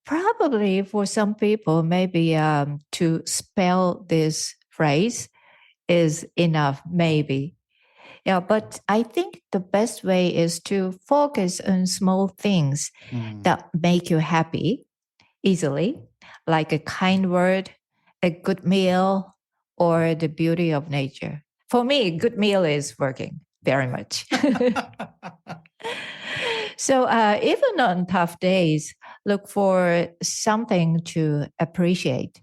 Probably for some people, maybe to spell this phrase is enough, maybe. Yeah, but I think the best way is to focus on small things that make you happy easily, like a kind word, a good meal, or the beauty of nature. For me, good meal is working very much. So even on tough days, look for something to appreciate.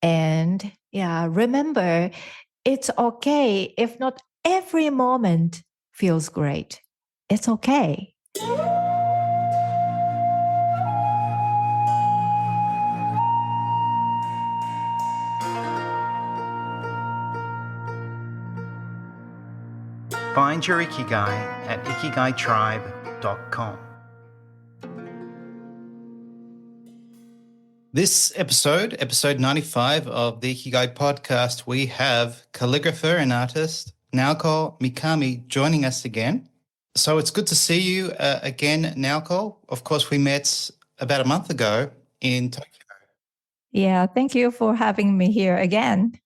And yeah, remember, it's okay if not every moment feels great. It's okay. Find your Ikigai at ikigaitribe.com. This episode 95 of the Ikigai Podcast, we have calligrapher and artist Naoko Mikami joining us again. So it's good to see you again, Naoko. Of course, we met about a month ago in Tokyo. Yeah, thank you for having me here again.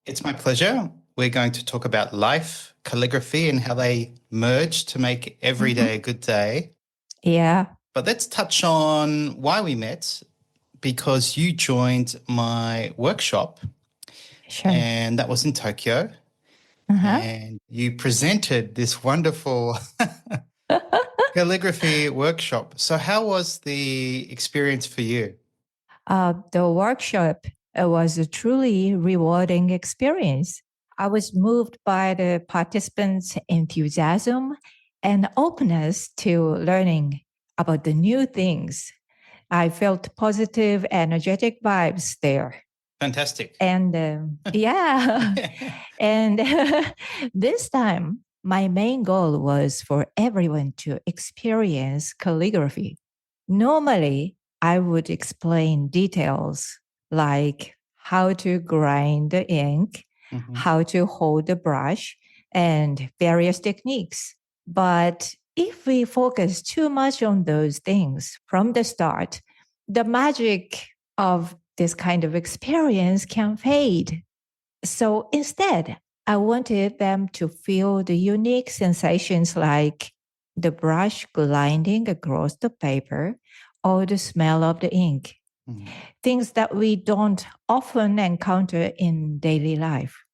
It's my pleasure. We're going to talk about life, calligraphy, and how they merge to make every day a good day. Yeah. But let's touch on why we met, because you joined my workshop. Sure. And that was in Tokyo. And you presented this wonderful calligraphy workshop. So how was the experience for you? The workshop was a truly rewarding experience. I was moved by the participants' enthusiasm and openness to learning about the new things. I felt positive, energetic vibes there. Fantastic. And yeah. And this time, my main goal was for everyone to experience calligraphy. Normally, I would explain details like how to grind the ink, how to hold the brush, and various techniques. But if we focus too much on those things from the start, the magic of this kind of experience can fade. So instead, I wanted them to feel the unique sensations like the brush gliding across the paper or the smell of the ink, things that we don't often encounter in daily life.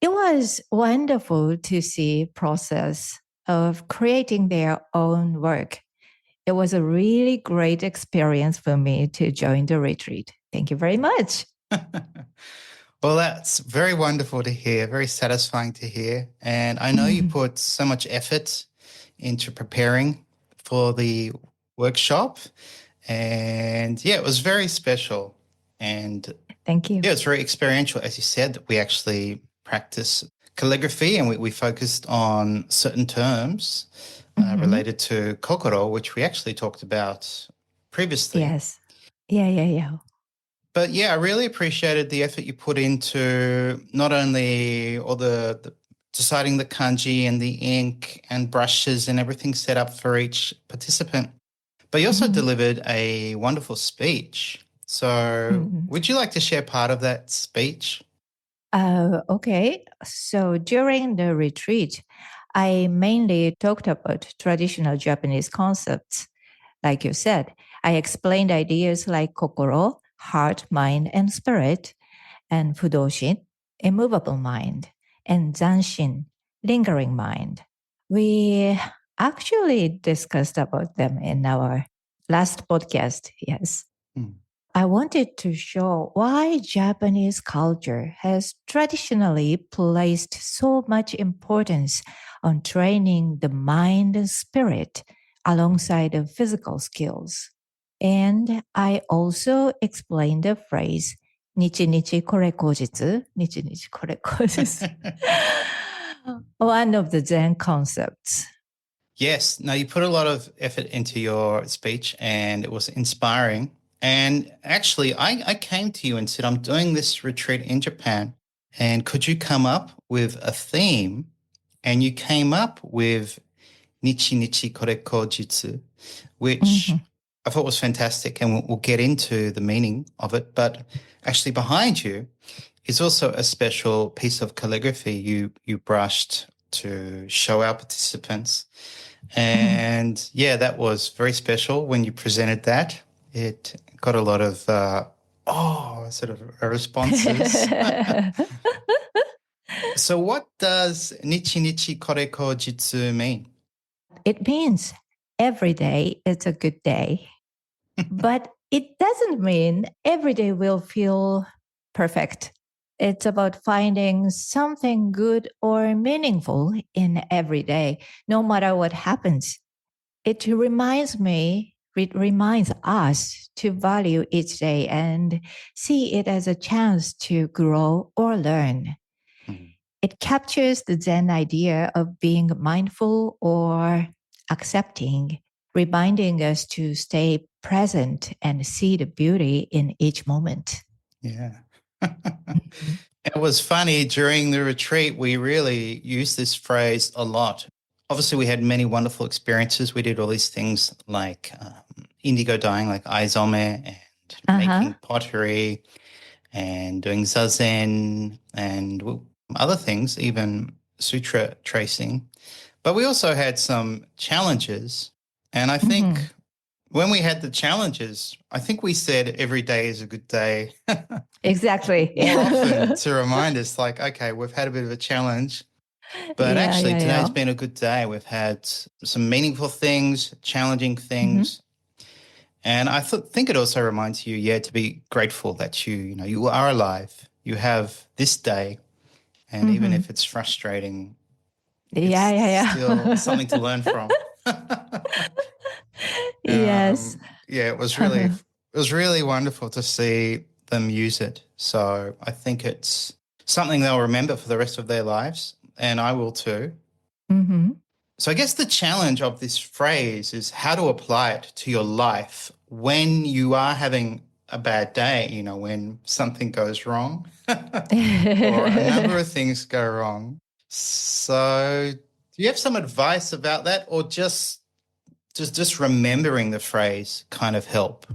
It was wonderful to see process of creating their own work. It was a really great experience for me to join the retreat. Thank you very much. Well, that's very wonderful to hear, very satisfying to hear. And I know you put so much effort into preparing for the workshop. And yeah, it was very special. And thank you. Yeah, it's very experiential. As you said, we actually practice calligraphy and we focused on certain terms related to kokoro, which we actually talked about previously. Yes. Yeah. But yeah, I really appreciated the effort you put into not only all the deciding the kanji and the ink and brushes and everything set up for each participant, but you also delivered a wonderful speech. So would you like to share part of that speech? Okay. So during the retreat, I mainly talked about traditional Japanese concepts. Like you said, I explained ideas like kokoro, heart, mind, and spirit, and fudoshin, immovable mind, and zanshin, lingering mind. We actually discussed about them in our last podcast. Yes. I wanted to show why Japanese culture has traditionally placed so much importance on training the mind and spirit alongside the physical skills. And I also explained the phrase, nichi nichi kore kojitsu, nichi nichi kore kojitsu, one of the Zen concepts. Yes. No, you put a lot of effort into your speech and it was inspiring. And actually, I came to you and said, I'm doing this retreat in Japan. And could you come up with a theme? And you came up with Nichi Nichi Koreko Jitsu, which I thought was fantastic, and we'll get into the meaning of it. But actually, behind you is also a special piece of calligraphy you brushed to show our participants. And yeah, that was very special when you presented that. It got a lot of sort of responses. So what does Nichi Nichi Koreko Jitsu mean? It means every day is a good day, but it doesn't mean every day will feel perfect. It's about finding something good or meaningful in every day, no matter what happens. It reminds us to value each day and see it as a chance to grow or learn. It captures the Zen idea of being mindful or accepting, reminding us to stay present and see the beauty in each moment. Yeah. It was funny during the retreat, we really used this phrase a lot. Obviously, we had many wonderful experiences. We did all these things like indigo dyeing, like aizome, and making pottery and doing zazen and other things, even sutra tracing. But we also had some challenges. And I think when we had the challenges, I think we said every day is a good day. Exactly. More often to remind us, like, okay, we've had a bit of a challenge, but today's been a good day. We've had some meaningful things, challenging things. And I think it also reminds you, to be grateful that you are alive. You have this day. And even if it's frustrating, it's still something to learn from. Yes. It was really wonderful to see them use it. So I think it's something they'll remember for the rest of their lives, and I will too. So I guess the challenge of this phrase is how to apply it to your life when you are having a bad day, when something goes wrong or a number of things go wrong. So do you have some advice about that, or just remembering the phrase kind of help?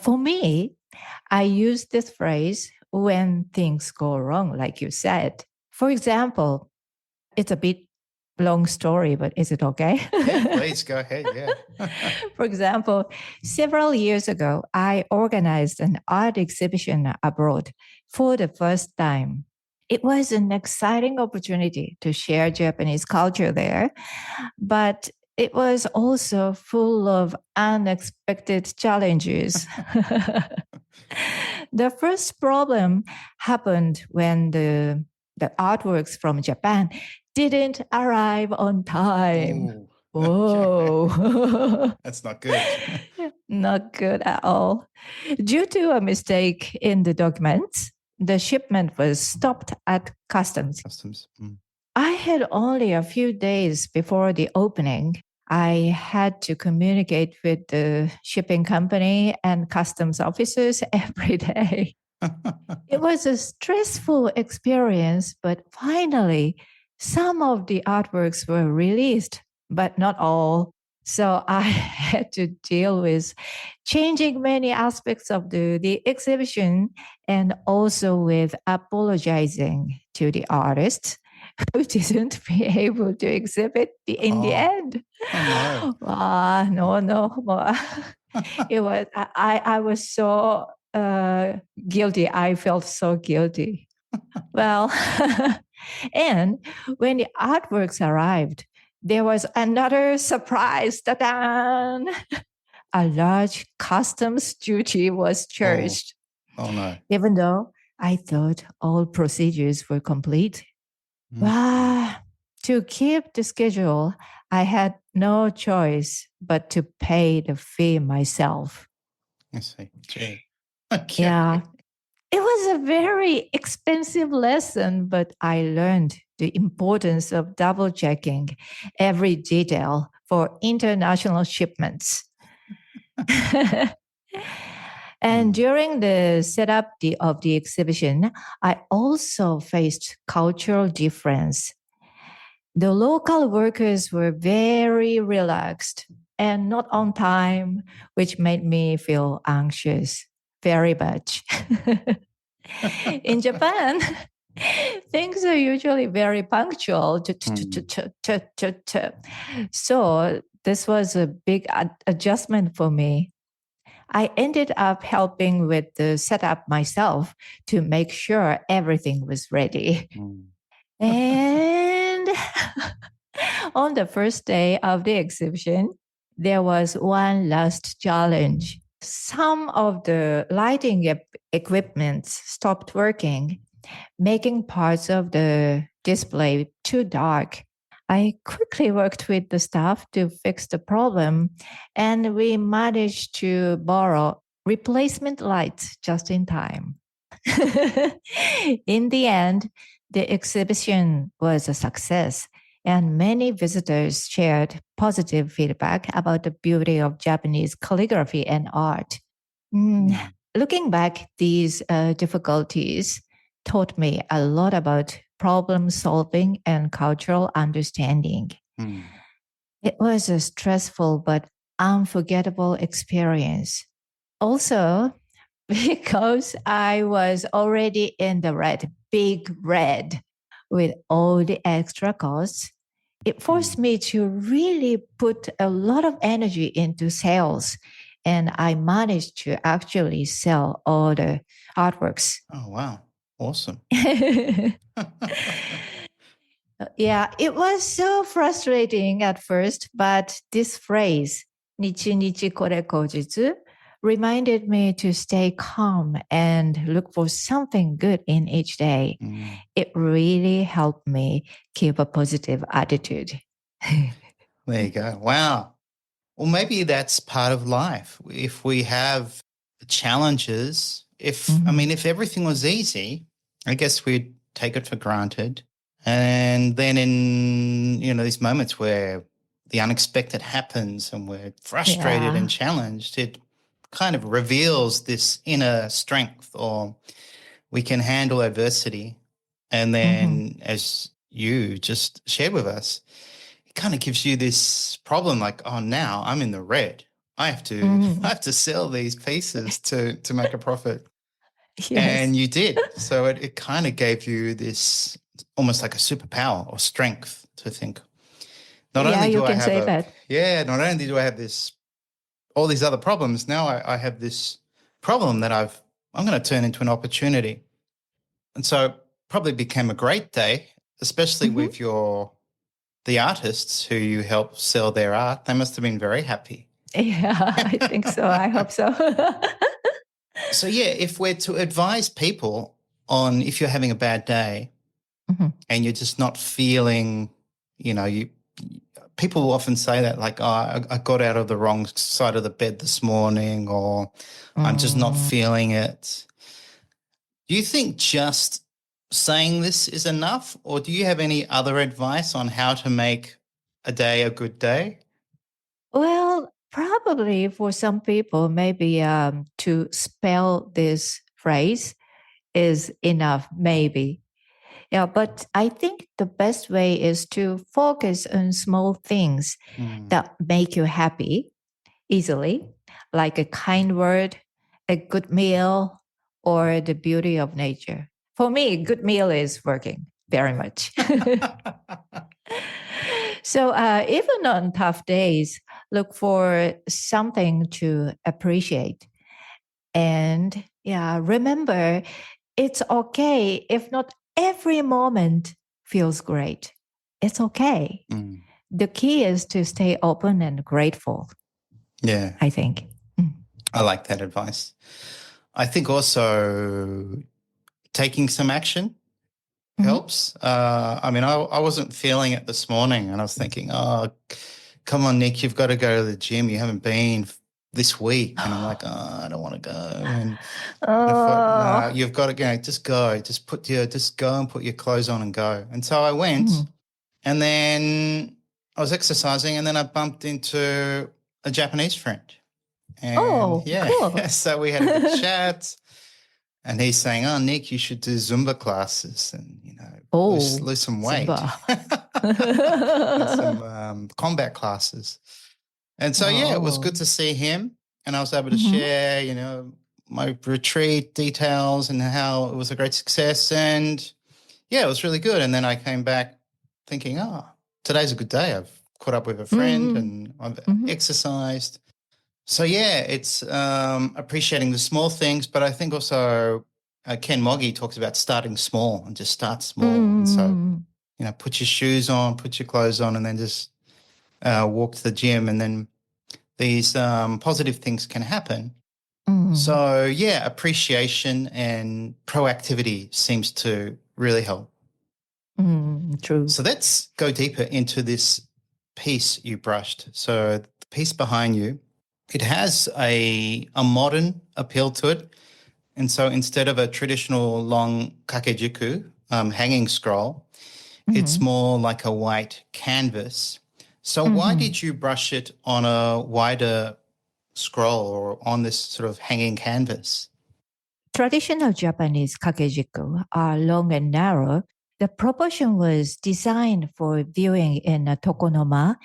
For me, I use this phrase when things go wrong, like you said. For example, it's a bit long story, but is it okay? Yeah, please go ahead. Yeah. For example, several years ago, I organized an art exhibition abroad for the first time. It was an exciting opportunity to share Japanese culture there, but it was also full of unexpected challenges. The first problem happened when the artworks from Japan didn't arrive on time. Ooh, Whoa. okay. That's not good. Not good at all. Due to a mistake in the documents, the shipment was stopped at customs. I had only a few days before the opening. I had to communicate with the shipping company and customs officers every day. It was a stressful experience, but finally, some of the artworks were released, but not all. So I had to deal with changing many aspects of the exhibition and also with apologizing to the artists who didn't be able to exhibit in the end. Oh, no. No. It was I was so guilty. I felt so guilty. Well, and when the artworks arrived, there was another surprise. Ta-da! A large customs duty was charged. Oh no. Even though I thought all procedures were complete. To keep the schedule, I had no choice but to pay the fee myself. I see. Gee. Okay. Yeah. It was a very expensive lesson, but I learned the importance of double checking every detail for international shipments. And during the setup of the exhibition, I also faced cultural difference. The local workers were very relaxed. and not on time, which made me feel anxious very much. In Japan, things are usually very punctual. So this was a big adjustment for me. I ended up helping with the setup myself to make sure everything was ready. And on the first day of the exhibition, there was one last challenge. Some of the lighting equipment stopped working, making parts of the display too dark. I quickly worked with the staff to fix the problem, and we managed to borrow replacement lights just in time. In the end, the exhibition was a success, and many visitors shared positive feedback about the beauty of Japanese calligraphy and art. Looking back, these difficulties taught me a lot about problem solving and cultural understanding. It was a stressful but unforgettable experience. Also, because I was already in the red, big red, with all the extra costs, it forced me to really put a lot of energy into sales. And I managed to actually sell all the artworks. Oh, wow. Awesome. Yeah, it was so frustrating at first, but this phrase, nichi nichi kore kojitsu, reminded me to stay calm and look for something good in each day. It really helped me keep a positive attitude. There you go. Wow. Well, maybe that's part of life. If we have challenges, if everything was easy, I guess we'd take it for granted. And then in, these moments where the unexpected happens and we're frustrated and challenged, it kind of reveals this inner strength, or we can handle adversity. And then as you just shared with us, it kind of gives you this problem like, oh, now I'm in the red. I have to sell these pieces to make a profit. Yes. And you did. So it kind of gave you this almost like a superpower or strength to think. Not only do I have all these other problems, now I have this problem that I'm going to turn into an opportunity. And so probably became a great day, especially with the artists who you help sell their art. They must have been very happy. Yeah, I think so. I hope so. So, if we're to advise people on if you're having a bad day and you're just not feeling, people will often say that like, oh, I got out of the wrong side of the bed this morning, or I'm just not feeling it. Do you think just saying this is enough, or do you have any other advice on how to make a day a good day? Well, probably for some people, maybe to spell this phrase is enough, maybe. Yeah, but I think the best way is to focus on small things that make you happy easily, like a kind word, a good meal, or the beauty of nature. For me, good meal is working very much. So even on tough days, look for something to appreciate. And remember, it's okay if not every moment feels great. It's okay. The key is to stay open and grateful. Yeah. I think. I like that advice. I think also taking some action helps. I wasn't feeling it this morning, and I was thinking, oh, come on, Nick, you've got to go to the gym. You haven't been this week. And I'm like, oh, I don't want to go. And I thought, no, you've got to go. Just go. Just go and put your clothes on and go. And so I went, and then I was exercising, and then I bumped into a Japanese friend. And cool. So we had a good chat. And he's saying, oh, Nick, you should do Zumba classes and, lose some weight. And some combat classes. And so, yeah, it was good Oh. to see him. And I was able to Mm-hmm. share, my retreat details and how it was a great success. And yeah, it was really good. And then I came back thinking, today's a good day. I've caught up with a friend Mm-hmm. and I've Mm-hmm. exercised. So yeah, it's appreciating the small things, but I think also Ken Moggy talks about starting small and just start small. And so, Mm-hmm. put your shoes on, put your clothes on, and then just walk to the gym, and then these positive things can happen. Mm-hmm. So yeah, appreciation and proactivity seems to really help. True. So let's go deeper into this piece you brushed. So the piece behind you, it has a modern appeal to it. And so instead of a traditional long kakejiku hanging scroll, it's Mm-hmm. more like a white canvas. So why Mm-hmm. did you brush it on a wider scroll or on this sort of hanging canvas? Traditional Japanese kakejiku are long and narrow. The proportion was designed for viewing in a tokonoma,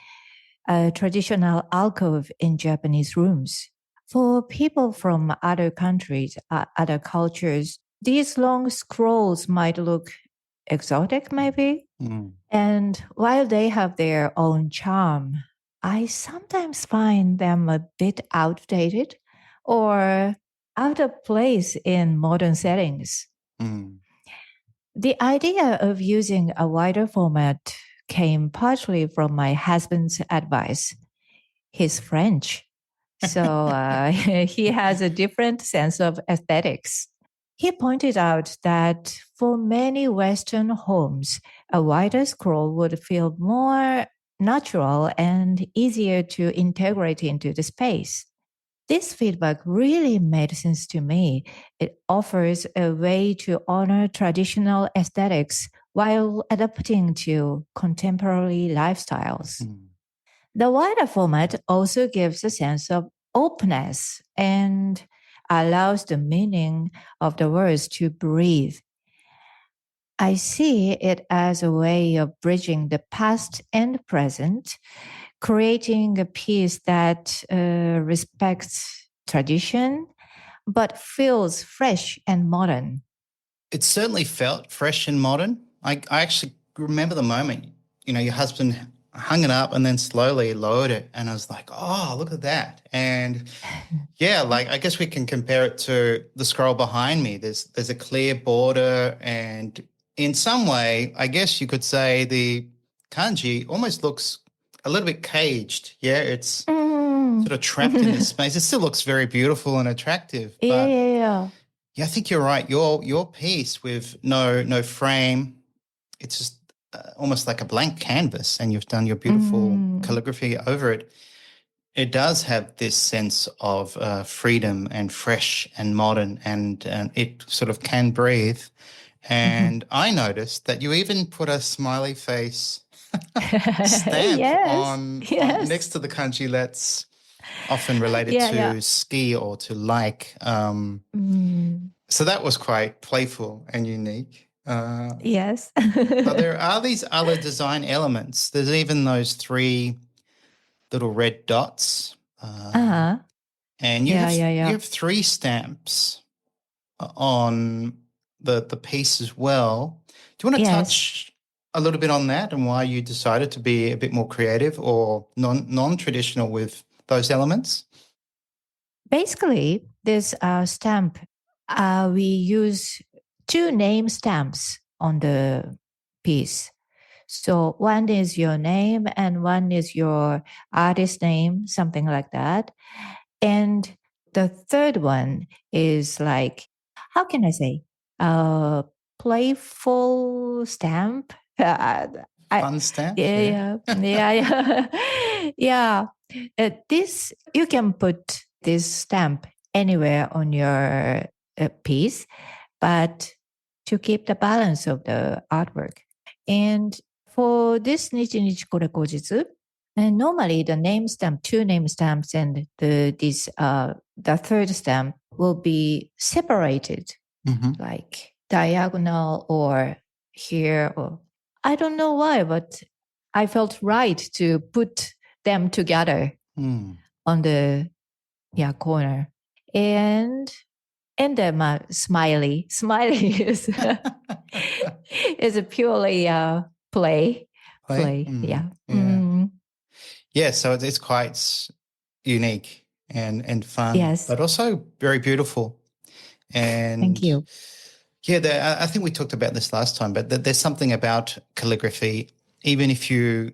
a traditional alcove in Japanese rooms. For people from other countries, other cultures, these long scrolls might look exotic, maybe. Mm. And while they have their own charm, I sometimes find them a bit outdated or out of place in modern settings. Mm. The idea of using a wider format came partly from my husband's advice. He's French, so he has a different sense of aesthetics. He pointed out that for many Western homes, a wider scroll would feel more natural and easier to integrate into the space. This feedback really made sense to me. It offers a way to honor traditional aesthetics while adapting to contemporary lifestyles. Mm. The wider format also gives a sense of openness and allows the meaning of the words to breathe. I see it as a way of bridging the past and present, creating a piece that respects tradition but feels fresh and modern. It certainly felt fresh and modern. I actually remember the moment, your husband hung it up and then slowly lowered it. And I was like, oh, look at that. And yeah, like I guess we can compare it to the scroll behind me. There's a clear border, and in some way, I guess you could say the kanji almost looks a little bit caged. Yeah, it's Mm. sort of trapped in this space. It still looks very beautiful and attractive, Yeah, but yeah, yeah. yeah, I think you're right. Your piece with no frame, it's just almost like a blank canvas, and you've done your beautiful Mm. calligraphy over it. It does have this sense of freedom and fresh and modern, and it sort of can breathe. And I noticed that you even put a smiley face stamp Yes, on next yes. to the kanji that's often related Yeah, yeah. to ski or to like. Mm. So that was quite playful and unique. Yes. But there are these other design elements. There's even those three little red dots. Uh-huh. And you Yeah, have yeah, you yeah. have three stamps on the piece as well. Do you want to Yes. touch a little bit on that and why you decided to be a bit more creative or non-traditional with those elements? Basically, this stamp, we use two name stamps on the piece. So one is your name and one is your artist name, something like that. And the third one is like, how can I say, a playful stamp? I, Fun stamp, yeah. yeah, yeah, yeah, yeah. This you can put this stamp anywhere on your piece, but to keep the balance of the artwork. And for this Nichi Nichi Kore Kojitsu, and normally the name stamp, two name stamps, and the third stamp will be separated, Mm-hmm. like diagonal or here, or I don't know why, but I felt right to put them together. on the corner. And the smiley is is a purely play. Yeah. Yeah, so it's quite unique and fun, Yes. but also very beautiful. And thank you. Yeah, I think we talked about this last time, but there's something about calligraphy, even if you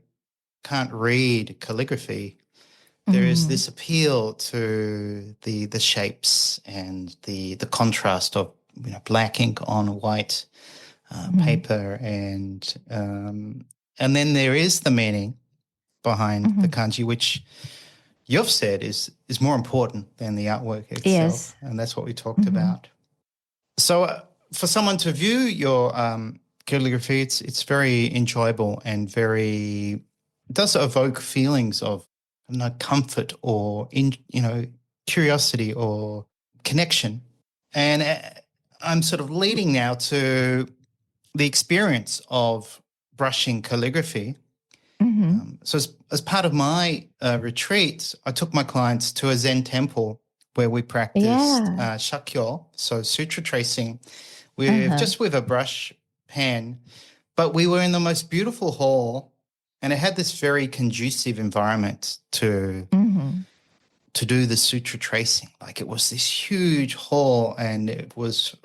can't read calligraphy, there is this appeal to the shapes and the contrast of black ink on white paper, and then there is the meaning behind the kanji, which you've said is more important than the artwork itself. Yes. And that's what we talked about. So for someone to view your calligraphy, it's very enjoyable and it does evoke feelings of comfort or curiosity or connection. And I'm sort of leading now to the experience of brushing calligraphy. So as part of my retreat, I took my clients to a Zen temple where we practiced shakyo, so sutra tracing, with a brush pen. But we were in the most beautiful hall, and it had this very conducive environment to do the sutra tracing. Like, it was this huge hall, and it was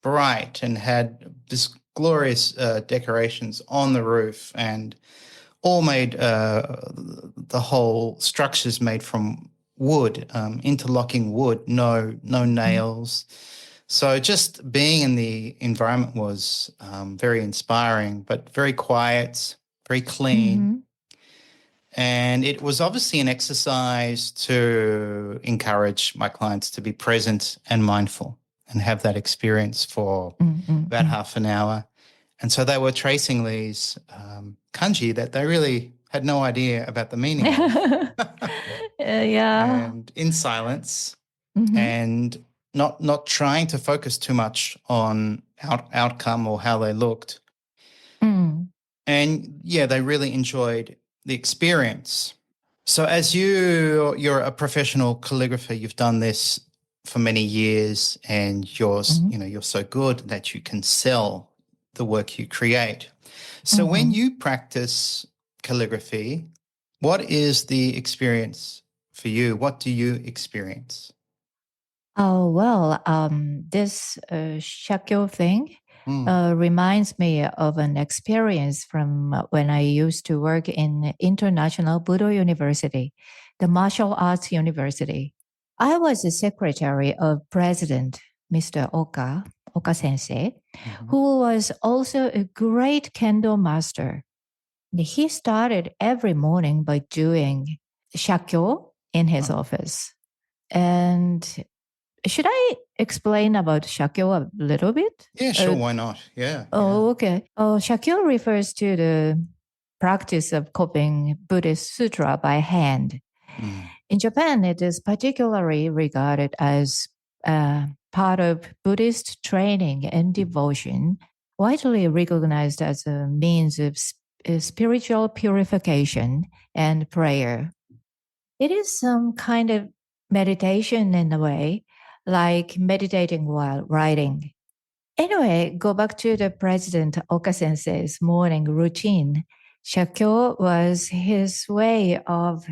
bright and had this glorious decorations on the roof, and all made the whole structures made from wood, interlocking wood, no nails. So just being in the environment was very inspiring, but very quiet, very clean. And it was obviously an exercise to encourage my clients to be present and mindful and have that experience for about half an hour. And so they were tracing these kanji that they really had no idea about the meaning of. And in silence, and not trying to focus too much on outcome or how they looked. And they really enjoyed the experience. So as you're a professional calligrapher, you've done this for many years, and you're so good that you can sell the work you create. So when you practice calligraphy, what is the experience for you? What do you experience? Oh, well, this shakyo thing reminds me of an experience from when I used to work in International Budo University, the martial arts university. I was the secretary of President Mr. Oka Sensei, who was also a great kendo master. He started every morning by doing shakyo in his office. And should I explain about shakyo a little bit? Yeah, sure. Why not? Yeah. Okay. Shakyo refers to the practice of copying Buddhist sutra by hand. In Japan, it is particularly regarded as part of Buddhist training and devotion, widely recognized as a means of spiritual purification and prayer. It is some kind of meditation in a way, like meditating while writing. Anyway, go back to the President Oka Sensei's morning routine. Shakyo was his way of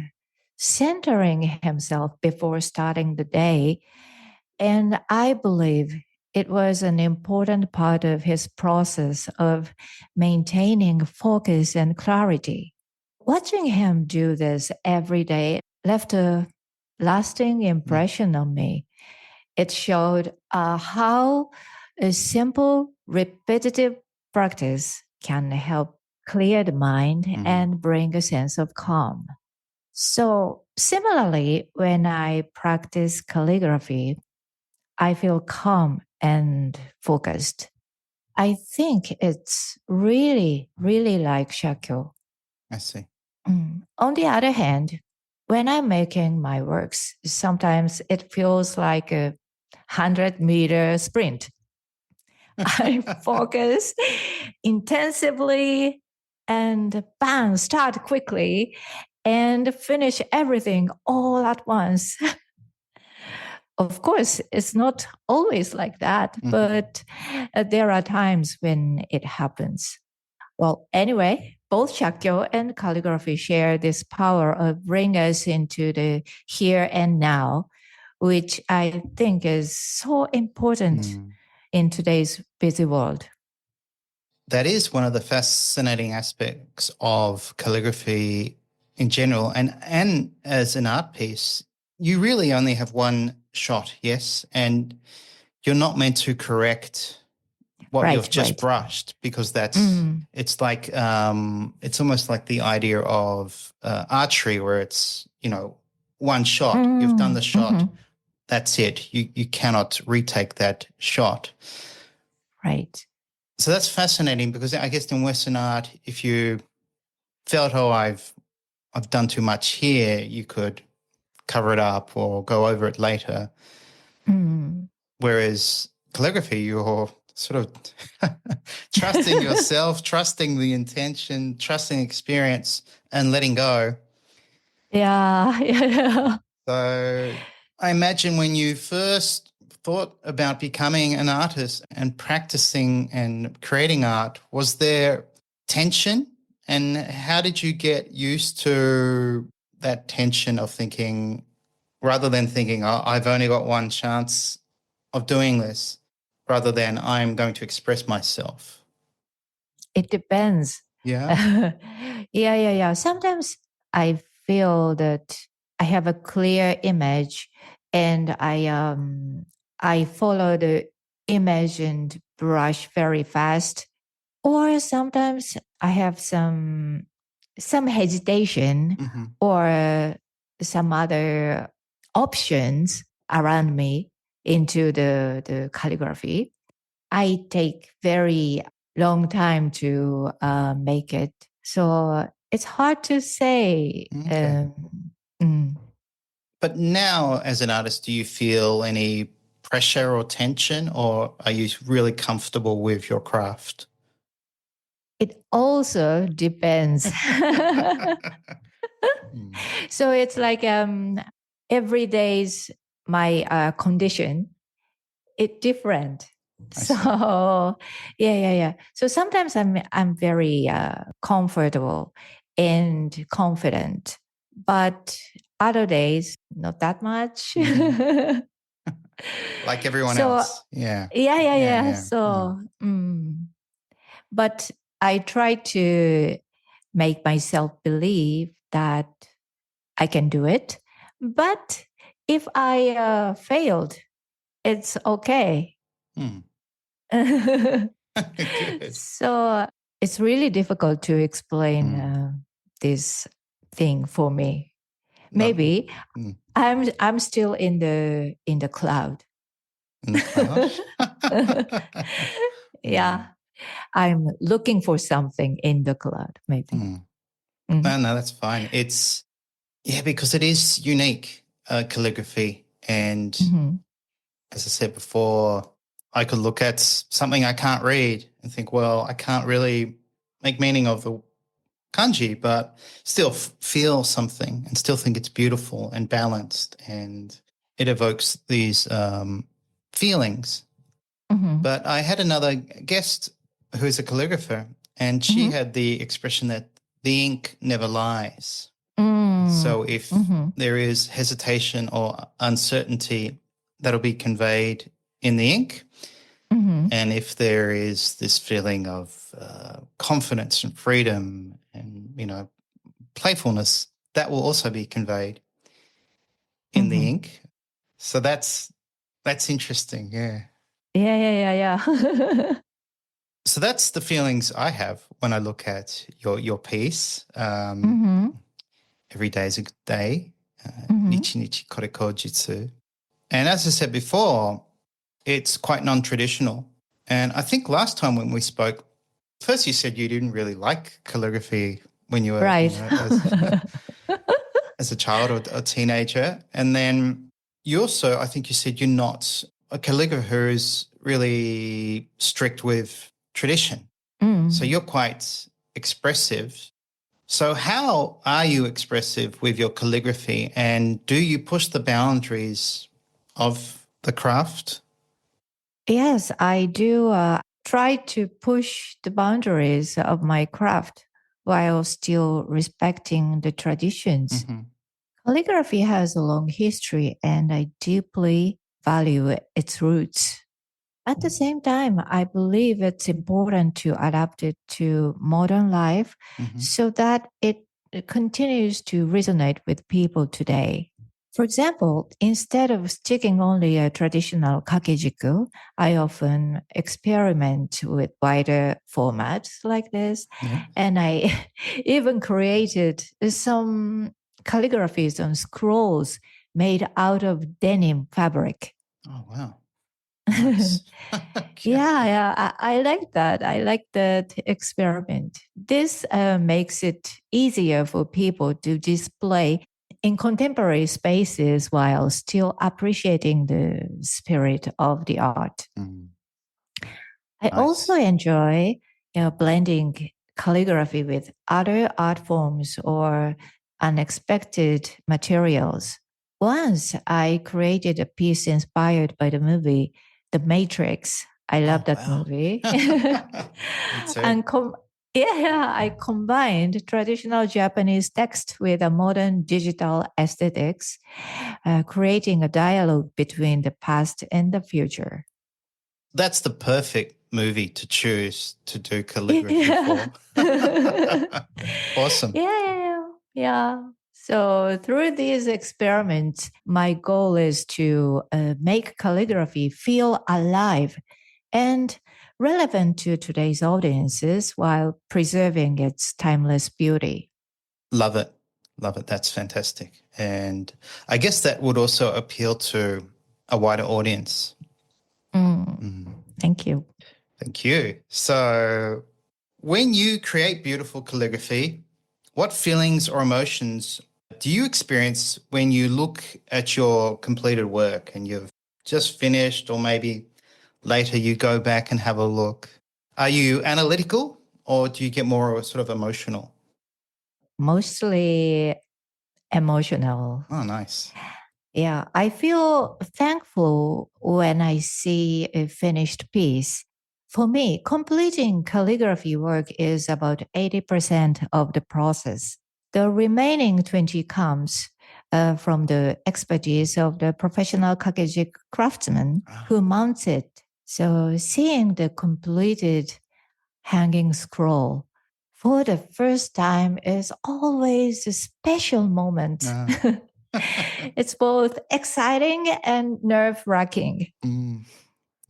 centering himself before starting the day. And I believe it was an important part of his process of maintaining focus and clarity. Watching him do this every day left a lasting impression on me. It showed how a simple, repetitive practice can help clear the mind and bring a sense of calm. So, similarly, when I practice calligraphy, I feel calm and focused. I think it's really, really like shakyo. I see. On the other hand, when I'm making my works, sometimes it feels like a 100-meter sprint. I focus intensively and bang, start quickly. and finish everything all at once. Of course, it's not always like that, but there are times when it happens. Well, anyway, both Shakyo and calligraphy share this power of bring us into the here and now, which I think is so important in today's busy world. That is one of the fascinating aspects of calligraphy in general. And as an art piece, you really only have one shot, yes? And you're not meant to correct what you've just brushed, because it's like, it's almost like the idea of archery, where it's, one shot, you've done the shot, that's it. You cannot retake that shot. Right. So that's fascinating, because I guess in Western art, if you felt, I've done too much here, you could cover it up or go over it later. Whereas calligraphy, you're sort of trusting yourself, trusting the intention, trusting experience, and letting go. Yeah. So I imagine when you first thought about becoming an artist and practicing and creating art, was there tension? And how did you get used to that tension of thinking, rather than thinking, I've only got one chance of doing this, rather than I'm going to express myself? It depends. Yeah. Yeah. Sometimes I feel that I have a clear image and I follow the image and brush very fast. Or sometimes I have some hesitation or some other options around me into the calligraphy. I take very long time to make it. So it's hard to say. Okay. But now, as an artist, do you feel any pressure or tension, or are you really comfortable with your craft? It also depends. So it's like every day's my condition, it's different. So yeah. So sometimes I'm very comfortable and confident, but other days not that much. Like everyone else. Yeah. Yeah. So, but I try to make myself believe that I can do it. But if I failed, it's okay. So it's really difficult to explain this thing for me. Maybe I'm still in the cloud. In the cloud? Yeah. I'm looking for something in the cloud, maybe. No, that's fine. It's, because it is unique, calligraphy. And as I said before, I could look at something I can't read and think, well, I can't really make meaning of the kanji, but still feel something and still think it's beautiful and balanced, and it evokes these feelings. But I had another guest who's a calligrapher, and she had the expression that the ink never lies. So if there is hesitation or uncertainty, that'll be conveyed in the ink. And if there is this feeling of confidence and freedom and, playfulness, that will also be conveyed in the ink. So that's interesting. Yeah. Yeah. So that's the feelings I have when I look at your piece. Every day is a good day. Nichi nichi koreko jitsu. And as I said before, it's quite non-traditional. And I think last time when we spoke, first you said you didn't really like calligraphy when you were as a child or a teenager. And then you also, I think you said you're not a calligrapher who's really strict with tradition. So you're quite expressive. So how are you expressive with your calligraphy, and do you push the boundaries of the craft? Yes, I do try to push the boundaries of my craft while still respecting the traditions. Mhm. Calligraphy has a long history and I deeply value its roots. At the same time, I believe it's important to adapt it to modern life Mhm. so that it continues to resonate with people today. For example, instead of sticking only a traditional kakejiku, I often experiment with wider formats like this. Yeah. And I even created some calligraphies on scrolls made out of denim fabric. Oh, wow. Yeah, Nice. Okay. yeah, I like that. I like that experiment. This makes it easier for people to display in contemporary spaces while still appreciating the spirit of the art. Mm, I also nice. enjoy blending calligraphy with other art forms or unexpected materials. Once I created a piece inspired by the movie The Matrix. I love Oh, that wow. movie. Me too. and yeah, I combined traditional Japanese text with a modern digital aesthetics, creating a dialogue between the past and the future. That's the perfect movie to choose to do calligraphy Yeah. for. Awesome. Yeah. So through these experiments, my goal is to make calligraphy feel alive and relevant to today's audiences while preserving its timeless beauty. Love it. Love it. That's fantastic. And I guess that would also appeal to a wider audience. Mm, Mm, thank you. thank you. So, when you create beautiful calligraphy, what feelings or emotions do you experience when you look at your completed work and you've just finished, or maybe later you go back and have a look? Are you analytical or do you get more sort of emotional? Mostly emotional. Oh, nice. Yeah, I feel thankful when I see a finished piece. For me, completing calligraphy work is about 80% of the process. The remaining 20 comes from the expertise of the professional kakeji craftsman Ah, who mounts it. So seeing the completed hanging scroll for the first time is always a special moment. ah. It's both exciting and nerve wracking. Mm,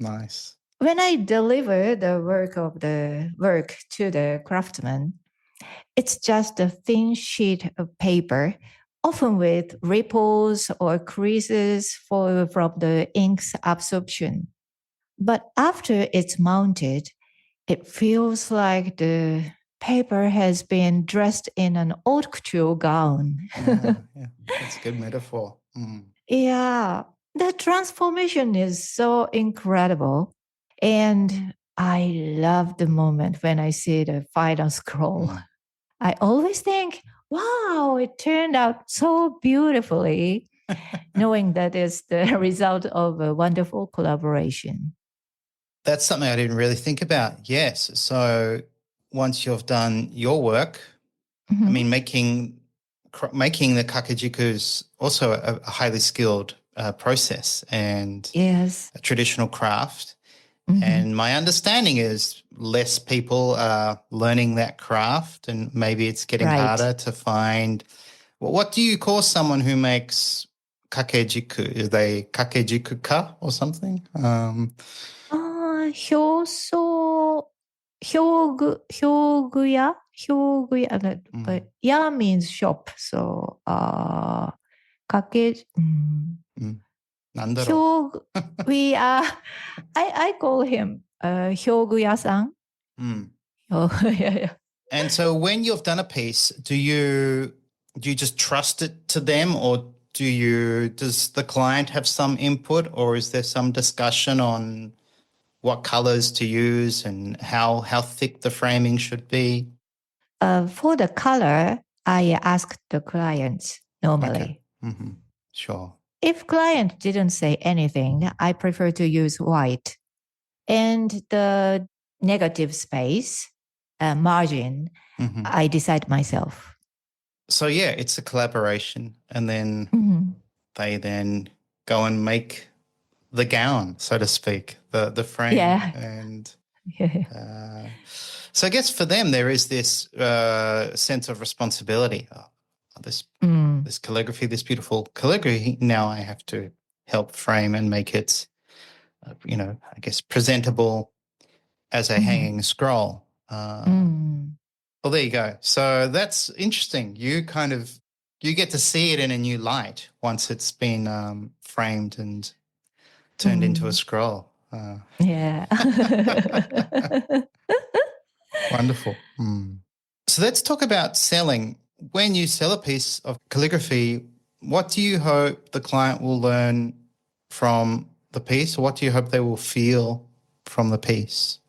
nice. When I deliver the work to the craftsman, it's just a thin sheet of paper, often with ripples or creases from the ink's absorption. But after it's mounted, it feels like the paper has been dressed in an haute couture gown. Yeah, that's a good metaphor. Mm, Yeah, the transformation is so incredible. And I love the moment when I see the final scroll. mm. I always think, wow, it turned out so beautifully, knowing that it's the result of a wonderful collaboration. That's something I didn't really think about. Yes. So once you've done your work, I Mhm. mean, making the kakejiku is also a highly skilled process and Yes. a traditional craft. Mhm. And my understanding is less people are learning that craft, and maybe it's getting Right. harder to find. Well, what do you call someone who makes kakejiku? Is they kakejiku ka or something? 表具屋 Mm, ya means shop. So, かけ、mm, なんだろう. 表具 we are, I call him 表具屋さん. Mm. Oh, yeah, yeah. And so when you've done a piece, do you just trust it to them, or does the client have some input, or is there some discussion on what colors to use and how thick the framing should be? For the color, I asked the clients Okay. normally. Sure. If client didn't say anything, I prefer to use white. And the negative space, margin, I decide myself. So yeah, it's a collaboration, and then they then go and make the gown, so to speak, the frame. Yeah. And so I guess for them there is this sense of responsibility. This calligraphy, this beautiful calligraphy, now I have to help frame and make it, I guess presentable as a hanging scroll. Well, there you go. So that's interesting. You get to see it in a new light once it's been framed and turned into a scroll. Yeah. Wonderful. So let's talk about selling. When you sell a piece of calligraphy, what do you hope the client will learn from the piece? Or what do you hope they will feel from the piece?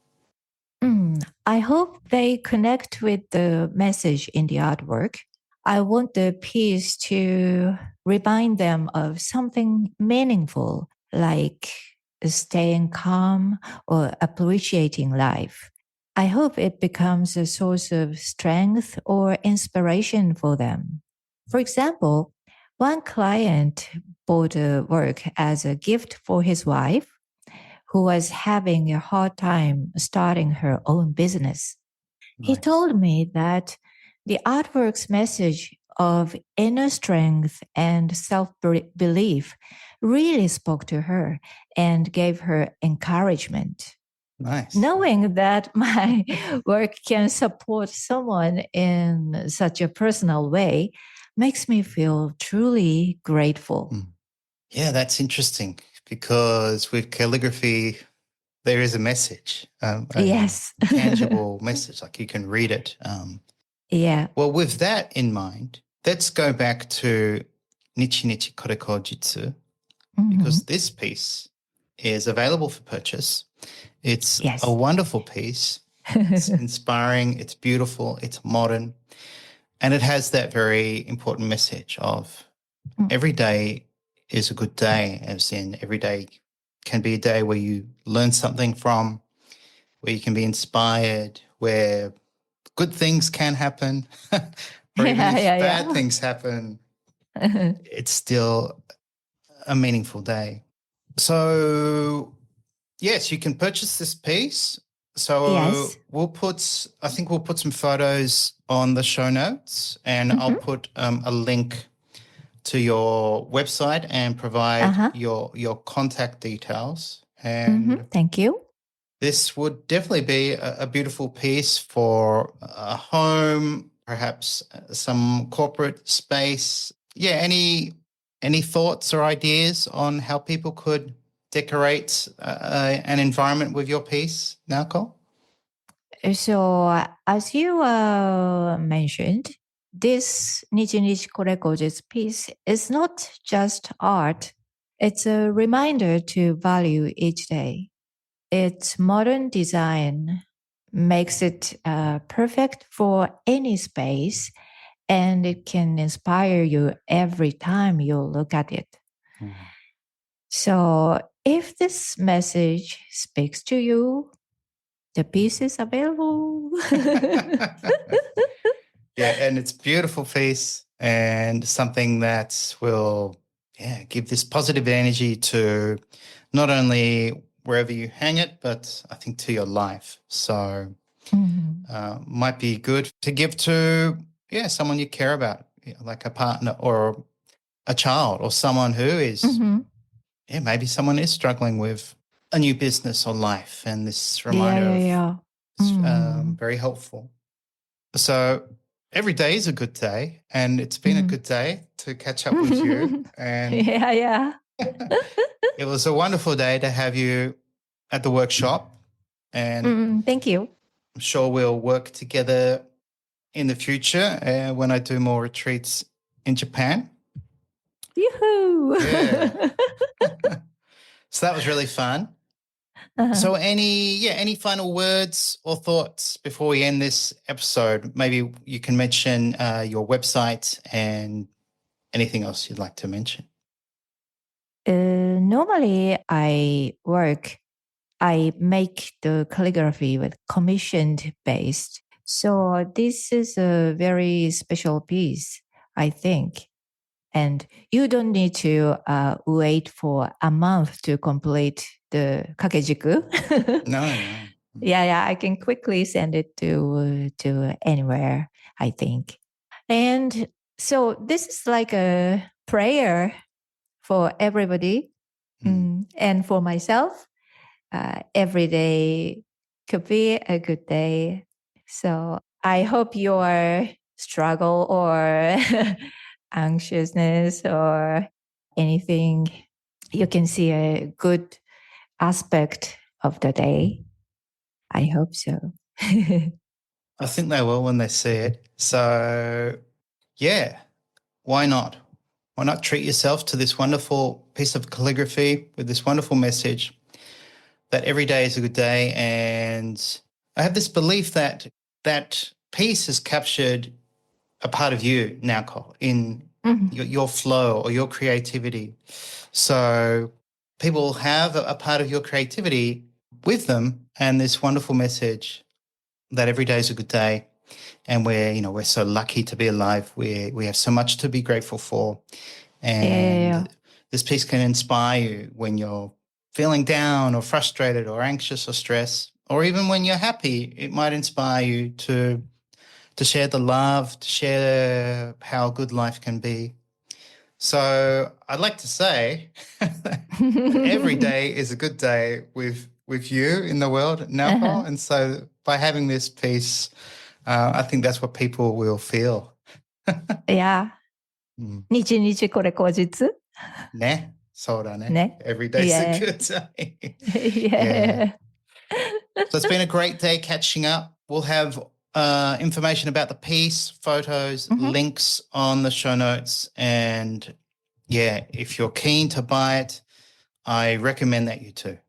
I hope they connect with the message in the artwork. I want the piece to remind them of something meaningful, like staying calm or appreciating life. I hope it becomes a source of strength or inspiration for them. For example, one client bought a work as a gift for his wife who was having a hard time starting her own business. He Nice. told me that the artwork's message of inner strength and self belief really spoke to her and gave her encouragement. Nice. Knowing that my work can support someone in such a personal way makes me feel truly grateful. Yeah, that's interesting because with calligraphy, there is a message, Yes. a tangible message, like you can read it. Yeah. Well, with that in mind, let's go back to Nichi Nichi Koreko Jitsu, because this piece is available for purchase. It's a wonderful piece. It's inspiring. It's beautiful. It's modern. And it has that very important message of every day is a good day, as in every day can be a day where you learn something from, where you can be inspired, where good things can happen, or even if bad things happen, it's still a meaningful day. So, yes, you can purchase this piece. So I think we'll put some photos on the show notes, and I'll put a link to your website and provide your contact details. And thank you. This would definitely be a beautiful piece for a home, perhaps some corporate space. Yeah, any thoughts or ideas on how people could decorate an environment with your piece, Naoko? So, as you mentioned, this Nichi Nichi Korekoji's piece is not just art. It's a reminder to value each day. Its modern design makes it perfect for any space, and it can inspire you every time you look at it. So, if this message speaks to you, the piece is available. Yeah, and it's a beautiful piece and something that will give this positive energy to not only wherever you hang it, but I think to your life. So might be good to give to someone you care about, like a partner or a child or someone who is maybe someone is struggling with a new business or life, and this reminder is very helpful. So every day is a good day, and it's been a good day to catch up with you. And it was a wonderful day to have you at the workshop. And thank you. I'm sure we'll work together in the future when I do more retreats in Japan. Yoo-hoo! Yeah. So that was really fun. So any final words or thoughts before we end this episode? Maybe you can mention your website and anything else you'd like to mention. Normally, I make the calligraphy with commissioned based. So this is a very special piece, I think. And you don't need to wait for a month to complete the kakejiku. No. Yeah, I can quickly send it to anywhere, I think. And so this is like a prayer for everybody and for myself. Every day could be a good day. So I hope your struggle or anxiousness or anything, you can see a good aspect of the day. I hope so. I think they will when they see it. So, yeah, why not? Why not treat yourself to this wonderful piece of calligraphy with this wonderful message that every day is a good day? And I have this belief that that piece has captured a part of you, Naoko, in your flow or your creativity. So people have a part of your creativity with them and this wonderful message that every day is a good day, and we're so lucky to be alive. We have so much to be grateful for, and this piece can inspire you when you're feeling down or frustrated or anxious or stressed, or even when you're happy. It might inspire you to share the love, to share how good life can be. So I'd like to say that every day is a good day with you in the world, Naoko. And so by having this piece, I think that's what people will feel. Yeah. 日々これ口実 ね。そうだね。Every day's a good day. Yeah. So it's been a great day catching up. We'll have information about the piece, photos, links on the show notes. And yeah, if you're keen to buy it, I recommend that you too.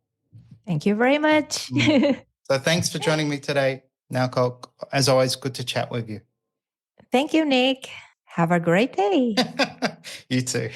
Thank you very much. So thanks for joining me today, Naoko. As always, good to chat with you. Thank you, Nick. Have a great day. You too.